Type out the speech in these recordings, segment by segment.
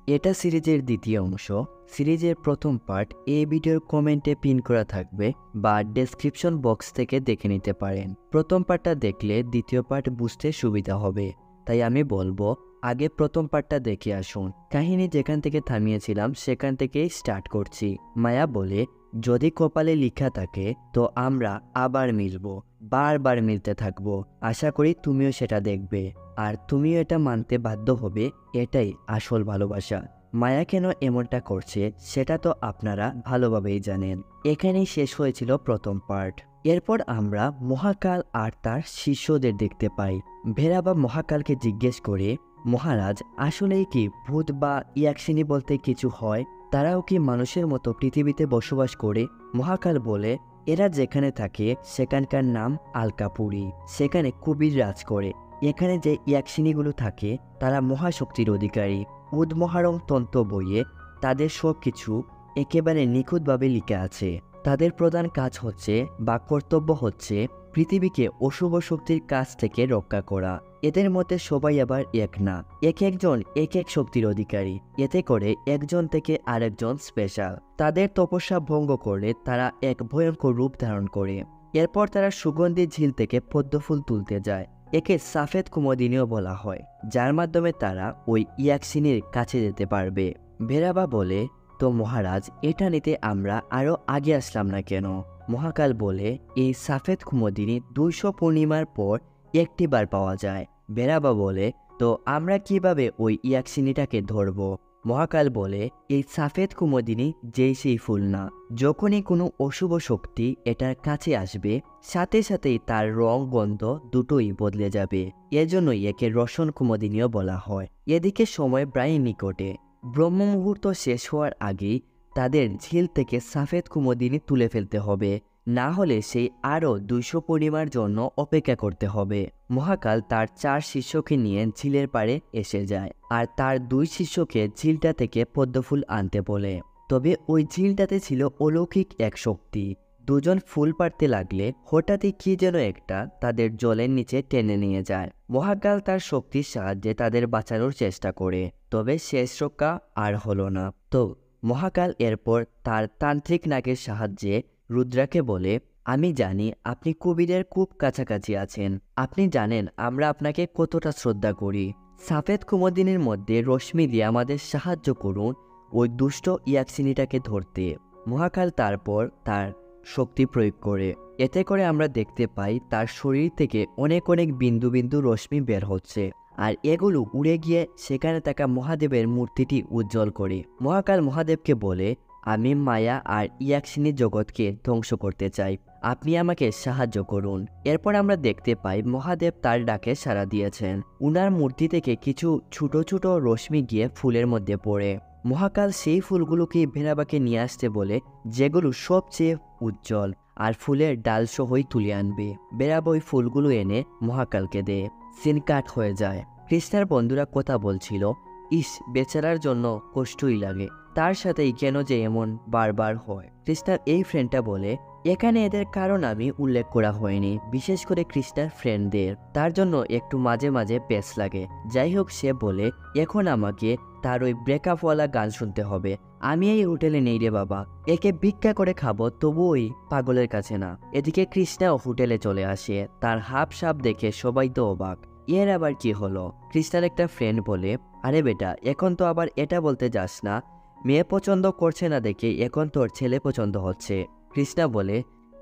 এটা সিরিজের দ্বিতীয় অংশ। সিরিজের প্রথম পার্ট এই ভিডিওর কমেন্টে পিন করা থাকবে বা ডেসক্রিপশন বক্স থেকে দেখে নিতে পারেন। প্রথম পার্টটা দেখলে দ্বিতীয় পার্ট বুঝতে সুবিধা হবে, তাই আমি বলবো আগে প্রথম পার্টটা দেখে আসুন। কাহিনী যেখান থেকে থামিয়েছিলাম সেখান থেকেই স্টার্ট করছি। মায়া বলে, যদি কপালে লেখা থাকে তো আমরা আবার মিলবো, বারবার মিলতে থাকবো। আশা করি তুমিও সেটা দেখবে, আর তুমিও এটা মানতে বাধ্য হবে, এটাই আসল ভালোবাসা। মায়া কেন এমনটা করছে সেটা তো আপনারা ভালোভাবেই জানেন। এখানেই শেষ হয়েছিল প্রথম পার্ট। এরপর আমরা মহাকাল আর তার শিষ্যদের দেখতে পাই। ভেড়াবা মহাকালকে জিজ্ঞেস করে, মহারাজ, আসলেই কি ভূত বা ইয়াকশিনী বলতে কিছু হয়? তারাও কি মানুষের মতো পৃথিবীতে বসবাস করে? মহাকাল বলে, এরা যেখানে থাকে সেখানকার নাম আলকাপুরী, সেখানে কুবির রাজ করে। এখানে যে ইয়াকশিনীগুলো থাকে তারা মহাশক্তির অধিকারী। উদমহারং তন্ত্র বইয়ে তাদের সব কিছু একেবারে নিখুঁতভাবে লিখে আছে। তাদের প্রধান কাজ হচ্ছে বা কর্তব্য হচ্ছে পৃথিবীকে অশুভ শক্তির কাছ থেকে রক্ষা করা। এদের মধ্যে সবাই আবার এক না, এক একজন এক এক শক্তির অধিকারী। এতে করে একজন থেকে আরেকজন স্পেশাল। তাদের তপস্যা ভঙ্গ করলে তারা এক ভয়ঙ্কর রূপ ধারণ করে। এরপর তারা সুগন্ধি ঝিল থেকে পদ্মফুল তুলতে যায়। একে সাফেদ কুমোদিনীও বলা হয়, যার মাধ্যমে তারা ওই ইয়াকশিনীর কাছে যেতে পারবে। ভেড়াবা বলে, তো মহারাজ, এটা নিতে আমরা আরো আগে আসলাম না কেন? মহাকাল বলে, এই সাফেদ কুমোদিনী 200 পূর্ণিমার পর একটি বার পাওয়া যায়। ভেড়াবা বলে, তো আমরা কিভাবে ওই ইয়াকশিনীটাকে ধরব? মহাকাল বলে, এই সাফেদ কুমোদিনী যেই সেই ফুল না। যখনই কোনো অশুভ শক্তি এটার কাছে আসবে, সাথে সাথেই তার রং গন্ধ দুটোই বদলে যাবে। এজন্যই একে রসন কুমোদিনীও বলা হয়। এদিকে সময় প্রায় নিকটে। ব্রহ্ম মুহূর্ত শেষ হওয়ার আগেই তাদের ঝিল থেকে সাফেদ কুমোদিনী তুলে ফেলতে হবে, না হলে সেই আরও 200 পূর্ণিমার জন্য অপেক্ষা করতে হবে। মহাকাল তার 4 শিষ্যকে নিয়ে ঝিলের পাড়ে এসে যায়, আর তার 2 শিষ্যকে ঝিলটা থেকে পদ্মফুল আনতে বলে। তবে ওই ঝিলটাতে ছিল অলৌকিক এক শক্তি। দুজন ফুল পাড়তে লাগলে হঠাৎই কি যেন একটা তাদের জলের নিচে টেনে নিয়ে যায়। মহাকাল তার শক্তির সাহায্যে তাদের বাঁচানোর চেষ্টা করে, তবে শেষ রক্ষা আর হলো না। তো মহাকাল এরপর তার তান্ত্রিক নাগের সাহায্যে রুদ্রাকে বলে, আমি জানি আপনি কবিরের খুব কাছাকাছি আছেন। আপনি জানেন আমরা আপনাকে কতটা শ্রদ্ধা করি। সাফেদ কুমোদিনীর মধ্যে রশ্মি দিয়ে আমাদের সাহায্য করুন ওই দুষ্ট ইয়াকশিনীটাকে ধরতে। মহাকাল তারপর তার শক্তি প্রয়োগ করে। এতে করে আমরা দেখতে পাই তার শরীর থেকে অনেক অনেক বিন্দু বিন্দু রশ্মি বের হচ্ছে, আর এগুলো উড়ে গিয়ে সেখানে থাকা মহাদেবের মূর্তিটি উজ্জ্বল করে। মহাকাল মহাদেবকে বলে, আমি মায়া আর ইয়াকশিনী জগৎকে ধ্বংস করতে চাই, আপনি আমাকে সাহায্য করুন। এরপর আমরা দেখতে পাই মহাদেব তার ডাকে সাড়া দিয়েছেন। উনার মূর্তি থেকে কিছু ছোট ছোট রশ্মি গিয়ে ফুলের মধ্যে পড়ে। মহাকাল সেই ফুলগুলোকে ভেড়াবাকে নিয়ে আসতে বলে, যেগুলো সবচেয়ে উজ্জ্বল আর ফুলের ডাল সহই তুলে আনবে। ভেড়াবা ওই ফুলগুলো এনে মহাকালকে দেয়। সিন কাট হয়ে যায়। কৃষ্ণার বন্ধুরা কথা বলছিল, ইস, বেচারার জন্য কষ্টই লাগে, তার সাথেই কেন যে এমন বারবার হয়। কৃষ্ণার এই ফ্রেন্ডটা বলে, এখানে এদের কারণ আমি উল্লেখ করা হয়নি, বিশেষ করে কৃষ্ণার ফ্রেন্ডদের, তার জন্য একটু মাঝে মাঝে পেস লাগে। যাই হোক, সে বলে, এখন আমাকে তার ওই ব্রেকআপওয়ালা গান শুনতে হবে। আমি এই হোটেলে নেই রে বাবা, একে ভিক্ষা করে খাবো, তবু ওই পাগলের কাছে না। এদিকে কৃষ্ণাও হোটেলে চলে আসে। তার হাব সাপ দেখে সবাই তো অবাক, এর আবার কি হলো? কৃষ্ণার একটা ফ্রেন্ড বলে, আরে বেটা, এখন তো আবার এটা বলতে যাস না, মেয়ে পছন্দ করছে না দেখে এখন তোর ছেলে পছন্দ হচ্ছে। কৃষ্ণা বলে,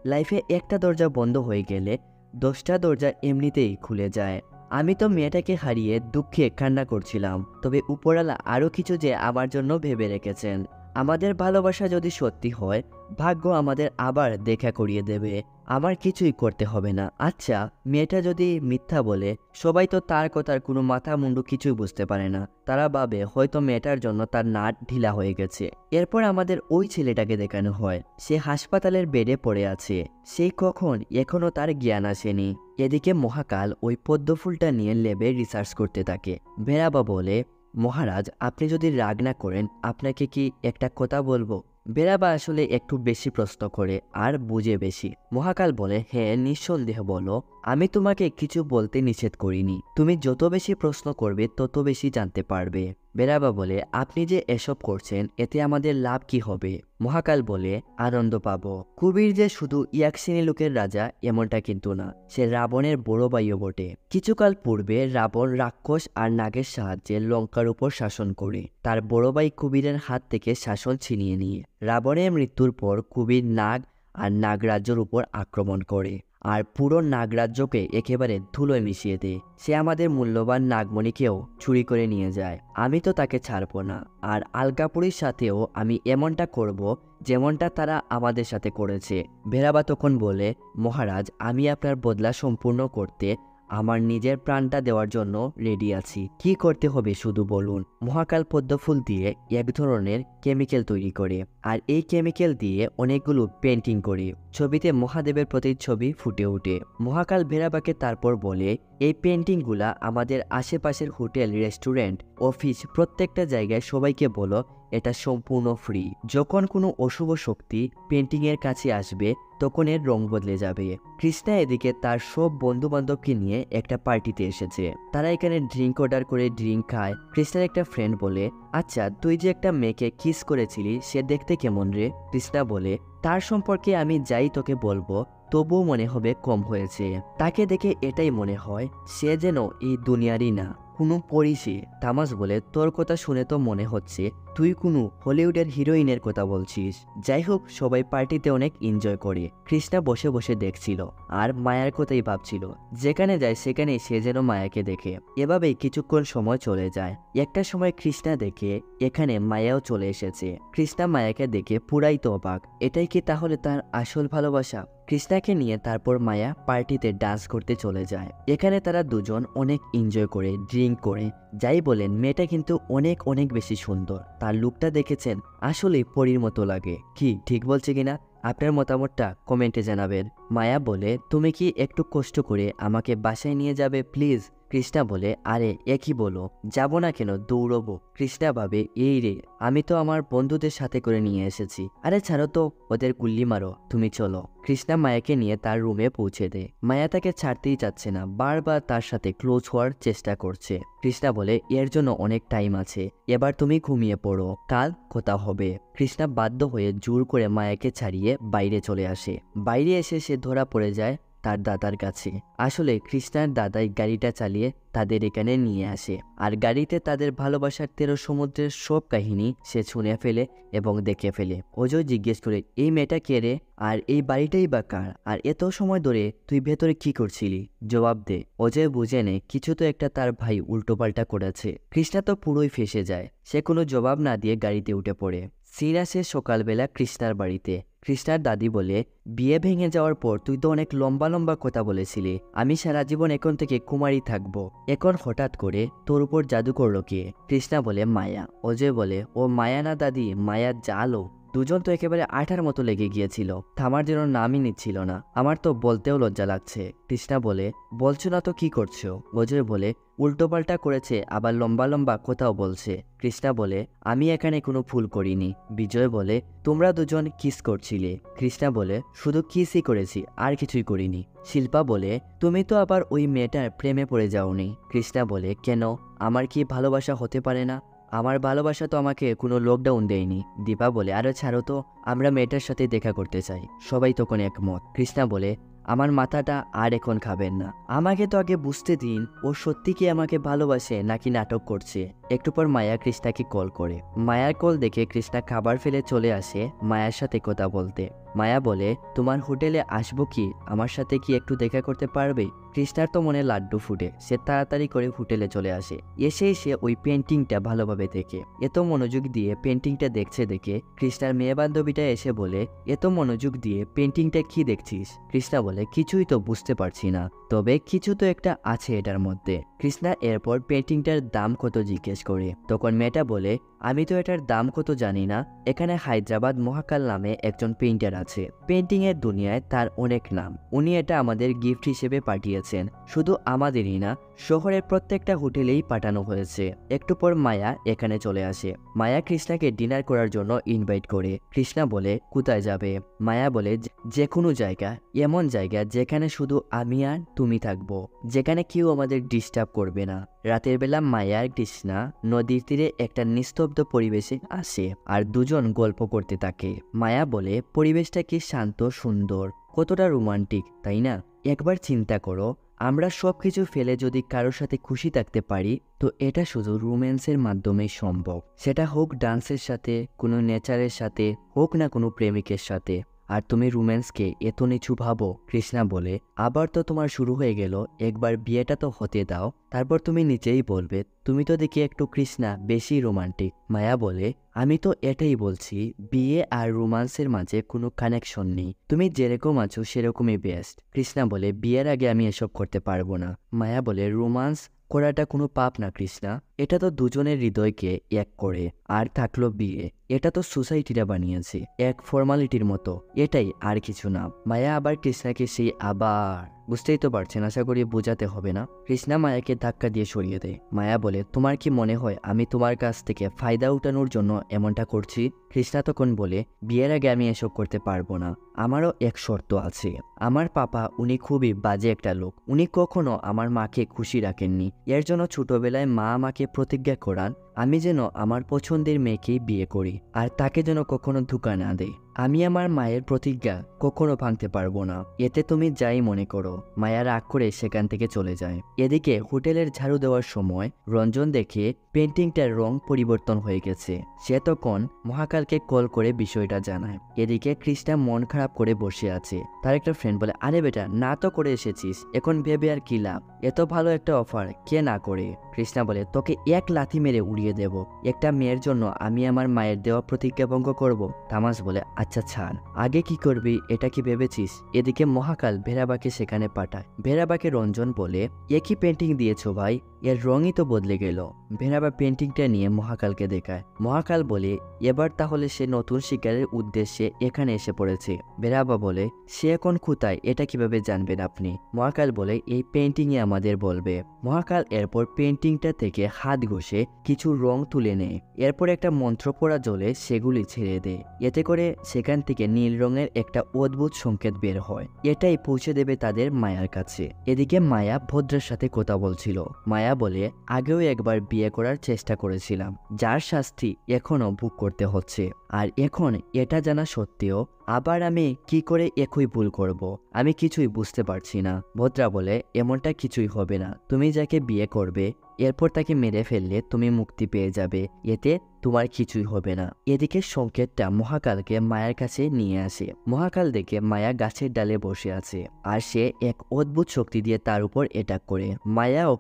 লাইফে একটা দরজা বন্ধ হয়ে গেলে 10টা দরজা এমনিতেই খুলে যায়। আমি তো মেয়েটাকে হারিয়ে দুঃখে কান্না করছিলাম, তবে উপরওয়ালা আরও কিছু যে আমার জন্য ভেবে রেখেছেন। আমাদের ভালোবাসা যদি সত্যি হয়, ভাগ্য আমাদের আবার দেখা করিয়ে দেবে। আমার কিছুই করতে হবে না। আচ্ছা, মেয়েটা যদি মিথ্যা বলে, সবাই তো তার কথার কোনো মাথা মুন্ডু কিছুই বুঝতে পারে না। তারা ভাবে হয়তো মেয়েটার জন্য তার নাট ঢিলা হয়ে গেছে। এরপর আমাদের ওই ছেলেটাকে দেখানো হয়, সে হাসপাতালের বেডে পড়ে আছে। সেই কখন, এখনো তার জ্ঞান আসেনি। এদিকে মহাকাল ওই পদ্মফুলটা নিয়ে ল্যাবে রিসার্চ করতে থাকে। ভেড়াবা বলে, মহারাজ, আপনি যদি রাগ না করেন আপনাকে কি একটা কথা বলবো? ভেড়াবা আসলে একটু বেশি প্রশ্ন করে আর বুঝে বেশি। মহাকাল বলে, হ্যাঁ নিঃসন্দেহ বলো। আমি তোমাকে কিছু বলতে নিষেধ করিনি, তুমি যত বেশি প্রশ্ন করবে তত বেশি জানতে পারবে। বেরাবা বলে, আপনি যে এসব করছেন এতে আমাদের লাভ কি হবে? মহাকাল বলে, আনন্দ পাবো। কুবির যে শুধু ইয়াকশিনী লোকের রাজা এমনটা কিন্তু না, সে রাবণের বড় ভাইও বটে। কিছুকাল পূর্বে রাবণ রাক্ষস আর নাগের সাহায্যে লঙ্কার উপর শাসন করে তার বড় ভাই কুবিরের হাত থেকে শাসন ছিনিয়ে নিয়ে রাবণের মৃত্যুর পর কুবির নাগ আর নাগরাজ্যের উপর আক্রমণ করে আর পুরো নাগরাজ্যকে একেবারে ধুলোয় মিশিয়ে দেয়। সে আমাদের মূল্যবান নাগমণিকেও চুরি করে নিয়ে যায়। আমি তো তাকে ছাড়বো না, আর আলকাপুরীর সাথেও আমি এমনটা করব যেমনটা তারা আমাদের সাথে করেছে। ভেড়াবা তখন বলে, মহারাজ, আমি আপনার বদলা সম্পূর্ণ করতে আমার নিজের প্রাণটা দেওয়ার জন্য রেডি আছি। কি করতে হবে শুধু বলুন। মহাকাল পদ্মফুল দিয়ে এক ধরনের কেমিক্যাল তৈরি করে, আর এই কেমিক্যাল দিয়ে অনেকগুলো পেন্টিং করে ছবিতে মহাদেবের প্রতিচ্ছবি ফুটে ওঠে। মহাকাল ভেড়াবাকে তারপর বলে, এই পেন্টিংগুলা আমাদের আশেপাশের হোটেল, রেস্টুরেন্ট, অফিস প্রত্যেকটা জায়গায় সবাইকে বলো এটা সম্পূর্ণ ফ্রি। যখন কোনো অশুভ শক্তি পেন্টিংয়ের কাছে আসবে তখন এর রং বদলে যাবে। কৃষ্ণা এদিকে তার সব বন্ধু বান্ধবকে নিয়ে একটা পার্টিতে এসেছে। তারা এখানে ড্রিঙ্ক অর্ডার করে ড্রিঙ্ক খায়। কৃষ্ণার একটা ফ্রেন্ড বলে, আচ্ছা তুই যে একটা মেয়েকে কিস করেছিলি সে দেখতে কেমন রে? কৃষ্ণা বলে, তার সম্পর্কে আমি যাই তোকে বলবো তবুও মনে হবে কম হয়েছে। তাকে দেখে এটাই মনে হয় সে যেন এই দুনিয়ারই না, কোনো পরিসে। তামাস বলে, তোর কথা শুনে তো মনে হচ্ছে তুই কোনো হলিউডের হিরোইনের কথা বলছিস। যাই হোক, সবাই পার্টিতে অনেক এনজয় করে। কৃষ্ণা বসে বসে দেখছিল আর মায়ার কথাই ভাবছিল। যেখানে যায় সেখানেই সে যেন মায়াকে দেখে। এভাবেই কিছুক্ষণ সময় চলে যায়। একটা সময় কৃষ্ণা দেখে এখানে মায়াও চলে এসেছে। কৃষ্ণা মায়াকে দেখে পুরাই তো অবাক। এটাই কি তাহলে তার আসল ভালোবাসা? কৃষ্ণাকে নিয়ে তারপর মায়া পার্টিতে ডান্স করতে চলে যায়। এখানে তারা দুজন অনেক এনজয় করে, ড্রিঙ্ক করে। যাই বলেন, মেয়েটা কিন্তু অনেক অনেক বেশি সুন্দর। তার লুকটা দেখেছেন, আসলেই পরীর মতো লাগে। কি ঠিক বলছে কিনা আপনার মতামতটা কমেন্টে জানাবেন। মায়া বলে, তুমি কি একটু কষ্ট করে আমাকে বাসায় নিয়ে যাবে প্লিজ? কৃষ্ণা বলে, আরে একই বলো, যাব না কেন, দৌড়বো। কৃষ্ণা ভাবে, এই রে, আমি তো আমার বন্ধুদের সাথে করে নিয়ে এসেছি। আরে ছাড়ো তো, ওদের গুল্লি মারো, তুমি চলো। কৃষ্ণা মায়াকে নিয়ে তার রুমে পৌঁছে দেয়। মায়া তাকে ছাড়তেই চাচ্ছে না, বারবার তার সাথে ক্লোজ হওয়ার চেষ্টা করছে। কৃষ্ণা বলে, এর জন্য অনেক টাইম আছে, এবার তুমি ঘুমিয়ে পড়ো, কাল কথা হবে। কৃষ্ণা বাধ্য হয়ে জোর করে মায়াকে ছাড়িয়ে বাইরে চলে আসে। বাইরে এসে সে ধরা পড়ে যায় তার দাদার কাছে। আসলে কৃষ্ণার দাদাই গাড়িটা চালিয়ে তাদের এখানে নিয়ে আসে, আর গাড়িতে তাদের ভালোবাসার 13 সমুদ্রের সব কাহিনী সে শুনে ফেলে এবং দেখে ফেলে। অজয় জিজ্ঞেস করে, এই মেয়েটা কে রে, আর এই বাড়িটাই বা কার, আর এত সময় ধরে তুই ভেতরে কি করছিলি? জবাব দে। অজয় বুঝে নেয় কিছু তো একটা তার ভাই উল্টোপাল্টা করেছে। কৃষ্ণা তো পুরোই ফেসে যায়। সে কোনো জবাব না দিয়ে গাড়িতে উঠে পড়ে। সিন আসে সকালবেলা কৃষ্ণার বাড়িতে। কৃষ্ণার দাদি বলে, বিয়ে ভেঙে যাওয়ার পর তুই তো অনেক লম্বা লম্বা কথা বলেছিলি, আমি সারা জীবন এখন থেকে কুমারী থাকবো, এখন হঠাৎ করে তোর উপর জাদু করলো কে? কৃষ্ণা বলে, মায়া। অজয় বলে, ও মায়া না দাদি, মায়ার জালও। দুজন তো একেবারে আঠার মতো লেগে গিয়েছিল, থামার জন্য নামই নিচ্ছিল না। আমার তো বলতেও লজ্জা লাগছে। কৃষ্ণা বলে, বলছো না তো কি করছো? অজয় বলে, উল্টোপাল্টা করেছে, আবার লম্বা লম্বা কথাও বলছে। কৃষ্ণা বলে, আমি এখানে কোনো ভুল করিনি। বিজয় বলে, তোমরা দুজন কিস করছিলে। কৃষ্ণা বলে, শুধু কিসই করেছি, আর কিছুই করিনি। শিল্পা বলে, তুমি তো আবার ওই মেয়েটার প্রেমে পড়ে যাওনি। কৃষ্ণা বলে, কেন, আমার কি ভালোবাসা হতে পারে না? আমার ভালোবাসা তো আমাকে কোনো লকডাউন দেয়নি। দীপা বলে, আরে ছাড়ো তো, আমরা মেয়েটার সাথে দেখা করতে চাই। সবাই তখন একমত। কৃষ্ণা বলে, আমার মাথাটা আর এখন খাবেন না, আমাকে তো আগে বুঝতে দিন ও সত্যি কি আমাকে ভালোবাসে নাকি নাটক করছে। একটু পর মায়া কৃষ্ণাকে কল করে। মায়ার কল দেখে কৃষ্ণা খাবার ফেলে চলে আসে মায়ার সাথে কথা বলতে। মায়া বলে, তোমার হোটেলে আসবো কি, আমার সাথে কি একটু দেখা করতে পারবে? কৃষ্ণার তো মনে লাড্ডু ফুটে। সে তাড়াতাড়ি করে হোটেলে চলে আসে। এসে ওই পেন্টিংটা ভালোভাবে দেখে। এত মনোযোগ দিয়ে পেন্টিংটা দেখছে দেখে কৃষ্ণার মেয়ে বান্ধবীটা এসে বলে, এত মনোযোগ দিয়ে পেন্টিংটা কি দেখছিস? কৃষ্ণা বলে, কিছুই তো বুঝতে পারছি না, তবে কিছু তো একটা আছে এটার মধ্যে। কৃষ্ণা এরপর পেন্টিংটার দাম কত জিজ্ঞেস করে। তখন মেয়েটা বলে, আমি তো এটার দাম কত জানি না, এখানে হায়দ্রাবাদ মহাকাল নামে একজন পেইন্টার আছে, পেন্টিং এর দুনিয়ায় তার অনেক নাম, উনি এটা আমাদের গিফট হিসেবে পাঠিয়েছেন। শুধু আমাদেরই না, শহরের প্রত্যেকটা হোটেলেই পাঠানো হয়েছে। একটু পর মায়া এখানে চলে আসে। মায়া কৃষ্ণাকে ডিনার করার জন্য ইনভাইট করে। কৃষ্ণা বলে কোথায় যাবে? মায়া বলে যে কোনো জায়গা, এমন জায়গা যেখানে শুধু আমি আর তুমি থাকবো, যেখানে কেউ আমাদের ডিস্টার্ব করবে না। রাতের বেলা মায়া আর কৃষ্ণা নদীর তীরে একটা নিস্তব্ধ পরিবেশে আসে আর দুজন গল্প করতে থাকে। মায়া বলে পরিবেশটা কি শান্ত, সুন্দর, কতটা রোমান্টিক, তাই না? একবার চিন্তা করো, আমরা সবকিছু ফেলে যদি কারোর সাথে খুশি থাকতে পারি, তো এটা শুধু রোম্যান্সের মাধ্যমেই সম্ভব। সেটা হোক ডান্সের সাথে, কোনো নেচারের সাথে, হোক না কোনো প্রেমিকের সাথে। আর তুমি রোম্যান্সকে এত নিচু ভাবো? কৃষ্ণা বলে আবার তো তোমার শুরু হয়ে গেল, একবার বিয়েটা তো হতে দাও, তারপর তুমি নিচেই বলবে। তুমি তো দেখি একটু কৃষ্ণা বেশি রোমান্টিক। মায়া বলে আমি তো এটাই বলছি, বিয়ে আর রোমান্সের মাঝে কোনো কানেকশন নেই, তুমি যেরকম আছো সেরকমই বেস্ট। কৃষ্ণা বলে বিয়ের আগে আমি এসব করতে পারবো না। মায়া বলে রোমান্স করাটা কোনো পাপ না কৃষ্ণা, এটা তো দুজনের হৃদয়কে এক করে। আর থাকলো বিয়ে, এটা তো সোসাইটিরা বানিয়েছে এক ফর্মালিটির মতো, এটাই, আর কিছু না। মায়া আবার কৃষ্ণাকে সেই আবার, বুঝতেই তো পারছেন, আশা করি বোঝাতে হবে না। কৃষ্ণা মায়াকে ধাক্কা দিয়ে সরিয়ে দেয়। মায়া বলে তোমার কি মনে হয় আমি তোমার কাছ থেকে ফায়দা উঠানোর জন্য এমনটা করছি? কৃষ্ণা তখন বলে বিয়ের আগে আমি এসব করতে পারবো না, আমারও এক শর্ত আছে। আমার পাপা, উনি খুবই বাজে একটা লোক, উনি কখনো আমার মাকে খুশি রাখেননি। এর জন্য ছোটবেলায় মা আমাকে প্রতিজ্ঞা করান আমি যেন আমার পছন্দের মেয়েকেই বিয়ে করি, আর তাকে যেন কখনো ধোঁকা না দেয়। আমি আমার মায়ের প্রতিজ্ঞা কখনো ভাঙতে পারবো না, এতে তুমি যাই মনে করো। মায়া রাগ করে সেখান থেকে চলে যায়। এদিকে হোটেলের ঝাড়ু দেওয়ার সময় রঞ্জন দেখে পেন্টিংটার রং পরিবর্তন হয়ে গেছে। সে তখন মহাকালকে কল করে বিষয়টা জানায়। এদিকে কৃষ্ণা মন খারাপ করে বসে আছে। তার একটা ফ্রেন্ড বলে আরে বেটা, না তো করে এসেছিস, এখন ভেবে আর কি লাভ, এত ভালো একটা অফার কে না করে। কৃষ্ণা বলে তোকে এক লাথি মেরে উড়িয়ে দেব, একটা মেয়ের জন্য আমি আমার মায়ের দেওয়া প্রতিজ্ঞা ভঙ্গ করব? তামাস বলে আচ্ছা ছাড়, আগে কি করবি এটা কি ভেবেছিস? এদিকে মহাকাল ভেড়াবাকে সেখানে পাঠায়। ভেড়াবাকে রঞ্জন বলে একই পেন্টিং দিয়েছো ভাই, এর রঙই তো বদলে গেল। ভেড়াবা পেন্টিংটা নিয়ে মহাকালকে দেখায়। মহাকাল বলে এবার তাহলে সে নতুন শিকারের উদ্দেশ্যে এখানে এসে পড়েছে। ভেড়াবা বলে সে এখন কোথায় এটা কিভাবে জানবেন আপনি? মহাকাল বলে এই পেন্টিংয়ে আমাদের বলবে। মহাকাল এরপর পেন্টিংটা থেকে হাত ঘষে কিছু রং তুলে নেয়, এরপর একটা মন্ত্র পড়া জলে সেগুলি ছেড়ে দেয়। এতে করে সেখান থেকে নীল রঙের একটা অদ্ভুত সংকেত বের হয়, এটাই পৌঁছে দেবে তাদের মায়ার কাছে। এদিকে মায়া ভদ্রের সাথে কথা বলছিল। মায়া বলে আগেও একবার বিয়ে করার চেষ্টা করেছিলাম, যার শাস্তি এখনো ভোগ করতে হচ্ছে, আর এখন এটা জানা সত্ত্বেও আবার আমি কি করে একই ভুল করব, আমি কিছুই বুঝতে পারছি না। ভদ্রা বলে এমনটা কিছুই হবে না, তুমি যাকে বিয়ে করবে এরপর তাকে মেরে ফেললে তুমি মুক্তি পেয়ে যাবে, এতে তোমার কিছুই হবে না। এদিকে সংকেতটা মহাকালকে মায়ের কাছে নিয়ে আসে। মহাকাল দেখে মায়া গাছের ডালে বসে আছে, আর সে এক অদ্ভুত শক্তি দিয়ে তার উপর অ্যাটাক করে। মায়াও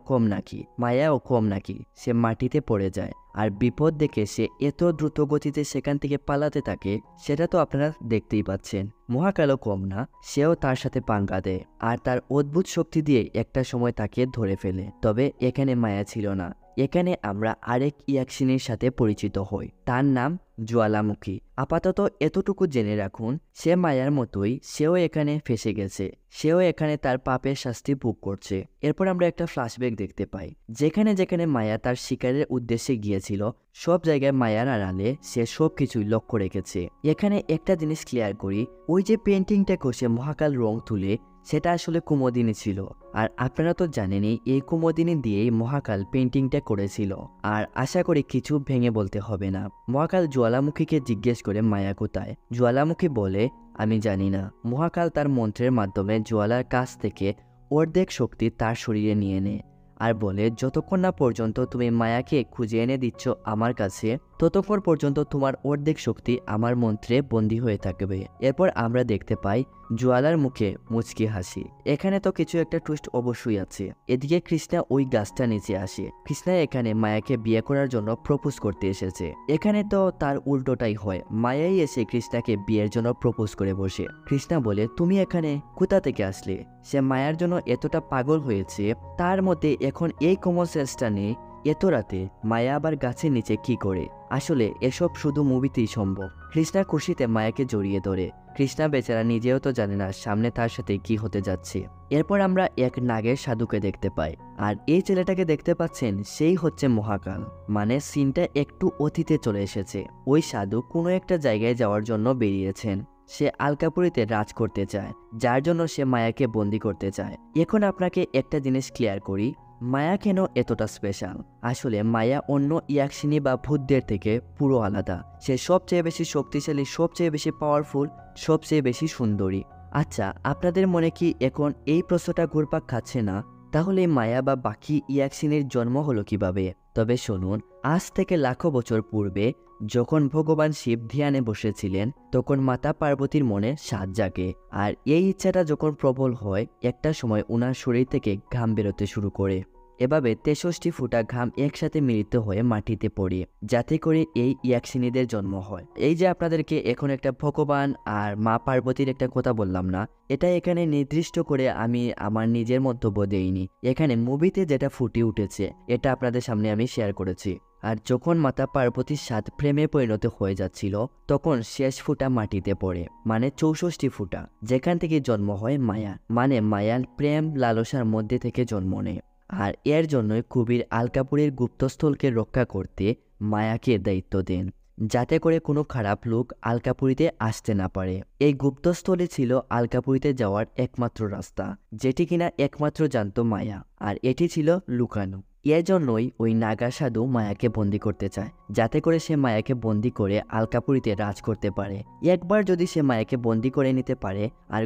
কম নাকি, সে মাটিতে পড়ে যায়। আর বিপদ দেখে সে এত দ্রুত গতিতে সেখান থেকে পালাতে থাকে, সেটা তো আপনারা দেখতেই পাচ্ছেন। মহাকালও কম না, সেও তার সাথে পাঙ্গা দেয়, আর তার অদ্ভুত শক্তি দিয়ে একটা সময় তাকে ধরে ফেলে। তবে এখানে মায়া ছিল না, এখানে আমরা আরেক ইয়াকশিনীর সাথে পরিচিত হই, তার নাম জ্বালামুখী। আপাতত এতটুকু জেনে রাখুন, সে মায়ার মতোই সেও এখানে ফেসে গেছে, সেও এখানে তার পাপের শাস্তি ভোগ করছে। এরপর আমরা একটা ফ্ল্যাশব্যাক দেখতে পাই, যেখানে যেখানে মায়া তার শিকারের উদ্দেশ্যে গিয়েছিল সব জায়গায় মায়ার আড়ালে সে সবকিছুই লক্ষ্য রেখেছে। এখানে একটা জিনিস ক্লিয়ার করি, ওই যে পেন্টিংটা কষে মহাকাল রং তুলে, সেটা আসলে কুমোদিনী ছিল। আর আপনারা তো জানেনই এই কুমোদিনী দিয়েই মহাকাল পেন্টিংটা করেছিল। আর আশা করি কিছু ভেঙে বলতে হবে না। মহাকাল জ্বালামুখীকে জিজ্ঞেস করে মায়া কোথায়। জ্বালামুখী বলে আমি জানি না। মহাকাল তার মন্ত্রের মাধ্যমে জ্বালার কাছ থেকে অর্ধেক শক্তি তার শরীরে নিয়ে নেয়, আর বলে যতক্ষণ না পর্যন্ত তুমি মায়াকে খুঁজে এনে দিচ্ছ আমার কাছে, ততক্ষণ পর্যন্ত তোমার অর্ধেক শক্তি আমার মন্ত্রে বন্দী হয়ে থাকবে। এরপর আমরা দেখতে পাই জ্বালার মুখে মুচকি হাসি। এখানে তো কিছু একটা টুইস্ট অবশ্যই আছে। এদিকে কৃষ্ণা ওই গাছটা নিচে আসে। কৃষ্ণা এখানে মায়াকে বিয়ে করার জন্য প্রপোজ করতে এসেছে। এখানে তো তার উল্টোটাই হয়, মায়াই এসে কৃষ্ণাকে বিয়ের জন্য প্রপোজ করে বসে। কৃষ্ণা বলে তুমি এখানে কোথা থেকে আসলে? সে মায়ার জন্য এতটা পাগল হয়েছে, তার মধ্যে এখন এই কমন সেন্সটা নেই। এত রাতে মায়া আবার গাছের নিচে কি করে? আসলে এসব শুধু মুভিতেই সম্ভব। কৃষ্ণা খুশিতে মায়াকে জড়িয়ে ধরে। কৃষ্ণা বেচারা নিজেও তো জানে না সামনে তার সাথে কি হতে যাচ্ছে। এরপর আমরা এক নাগের সাধুকে দেখতে পাই, আর এই ছেলেটাকে দেখতে পাচ্ছেন সেই হচ্ছে মহাকাল। মানে সিনটা একটু অতীতে চলে এসেছে। ওই সাধু কোনো একটা জায়গায় যাওয়ার জন্য বেরিয়েছেন। সে আলকাপুরীতে রাজ করতে চায়, যার জন্য সে মায়াকে বন্দি করতে চায়। এখন আপনাকে একটা জিনিস ক্লিয়ার করি, মায়া কেন এতটা স্পেশাল। আসলে মায়া অন্য ইয়াকশিনী বা ভূতদের থেকে পুরো আলাদা। সে সবচেয়ে বেশি শক্তিশালী, সবচেয়ে বেশি পাওয়ারফুল, সবচেয়ে বেশি সুন্দরী। আচ্ছা, আপনাদের মনে কি এখন এই প্রশ্নটা ঘুরপাক খাচ্ছে না? তাহলে মায়া বা বাকি ইয়াকশিনীর জন্ম হলো কিভাবে? তবে শুনুন, আজ থেকে লাখো বছর পূর্বে যখন ভগবান শিব ধ্যানে বসেছিলেন, তখন মাতা পার্বতীর মনে সাধ জাগে। আর এই ইচ্ছাটা যখন প্রবল হয়, একটা সময় ওনার শরীর থেকে ঘাম বেরোতে শুরু করে। এভাবে 63 ফোঁটা ঘাম একসাথে মিলিত হয়ে মাটিতে পড়ে, যাতে করে এই ইয়াকশিনীদের জন্ম হয়। এই যে আপনাদেরকে এখন একটা ভগবান আর মা পার্বতীর একটা কথা বললাম না, এটা এখানে নির্দিষ্ট করে আমি আমার নিজের মন্তব্য দেইনি। এখানে মুভিতে যেটা ফুটে উঠেছে এটা আপনাদের সামনে আমি শেয়ার করেছি। আর যখন মাতা পার্বতীর সাথে প্রেমে পরিণত হয়ে যাচ্ছিল, তখন শেষ ফুটা মাটিতে পড়ে, মানে 64 ফুটা, যেখান থেকে জন্ম হয় মায়া। মানে মায়ার প্রেম লালসার মধ্যে থেকে জন্ম নেয়। আর এর জন্যই কবির আলকাপুরীর গুপ্তস্থলকে রক্ষা করতে মায়াকে দায়িত্ব দেন, যাতে করে কোনো খারাপ লোক আলকাপুরীতে আসতে না পারে। এই গুপ্তস্থলে ছিল আলকাপুরীতে যাওয়ার একমাত্র রাস্তা, যেটি কিনা একমাত্র জানত মায়া, আর এটি ছিল লুকানো। এর জন্যই ওই নাগা সাধু মায়াকে বন্দি করতে চায়, যাতে করে সে মায়াকে বন্দি করে আলকাপুরীতে রাজ করতে পারে। একবার যদি সে মায়াকে বন্দি করে নিতে পারে আর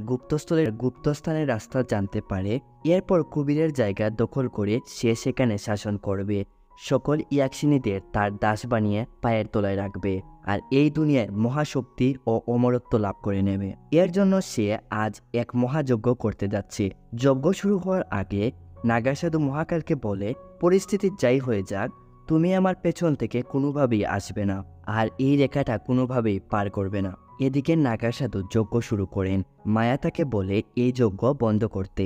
গুপ্তস্থানের রাস্তা জানতে পারে, এরপর কুবিরের জায়গা দখল করে সে সেখানে শাসন করবে। সকল ইয়াকশিনীদের তার দাস বানিয়ে পায়ের তলায় রাখবে, আর এই দুনিয়ায় মহাশক্তি ও অমরত্ব লাভ করে নেবে। এর জন্য সে আজ এক মহাযজ্ঞ করতে যাচ্ছে। যজ্ঞ শুরু হওয়ার আগে নাগা সাধু মহাকালকে বলে, পরিস্থিতি যাই হয়ে যাক, তুমি আমার পেছন থেকে কোনোভাবেই আসবে না, আর এই রেখাটা কোনোভাবেই পার করবে না। এদিকে নাগা সাধু যজ্ঞ শুরু করেন। মায়া তাকে বলে এই যজ্ঞ বন্ধ করতে,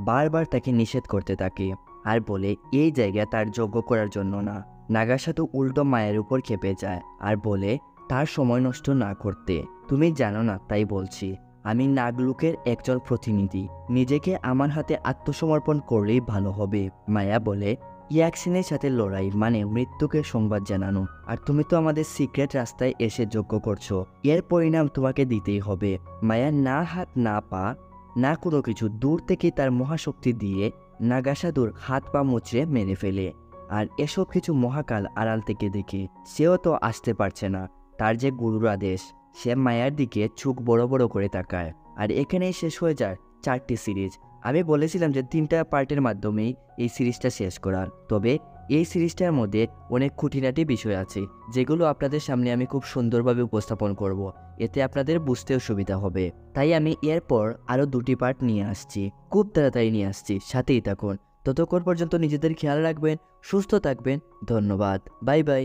বারবার তাকে নিষেধ করতে থাকে, আর বলে এই জায়গা তার যজ্ঞ করার জন্য না। নাগা সাধু উল্টো মায়ের উপর খেপে যায় আর বলে তার সময় নষ্ট না করতে। তুমি জানো না তাই বলছি, আমি নাগলুকের একজন প্রতিনিধি, নিজেকে আমার হাতে আত্মসমর্পণ করলেই ভালো হবে। মায়া বলে, ইয়াকশিনের সাথে লড়াই মানে মৃত্যুকে সংবাদ জানানো, আর তুমি তো আমাদের সিক্রেট রাস্তায় এসে যজ্ঞ করছো, এর পরিণাম তোমাকে দিতেই হবে। মায়া না হাত না পা না কোনো কিছু, দূর থেকে তার মহাশক্তি দিয়ে নাগাসাধুর হাত পা মুচড়ে মেরে ফেলে। আর এসব কিছু মহাকাল আড়াল থেকে দেখে, সেও তো আসতে পারছে না, তার যে গুরুর আদেশ। সে মায়ার দিকে চোখ বড় বড় করে তাকায়। আর এখানেই শেষ হয়ে যায় 4টি সিরিজ। আমি বলেছিলাম যে 3টা পার্টের মাধ্যমেই এই সিরিজটা শেষ করার, তবে এই সিরিজটার মধ্যে অনেক খুঁটিনাটি বিষয় আছে, যেগুলো আপনাদের সামনে আমি খুব সুন্দরভাবে উপস্থাপন করব, এতে আপনাদের বুঝতেও সুবিধা হবে। তাই আমি এরপর আরও 2টি পার্ট নিয়ে আসছি, খুব তাড়াতাড়ি নিয়ে আসছি, সাথেই থাকুন। ততক্ষণ পর্যন্ত নিজেদের খেয়াল রাখবেন, সুস্থ থাকবেন। ধন্যবাদ, বাই বাই।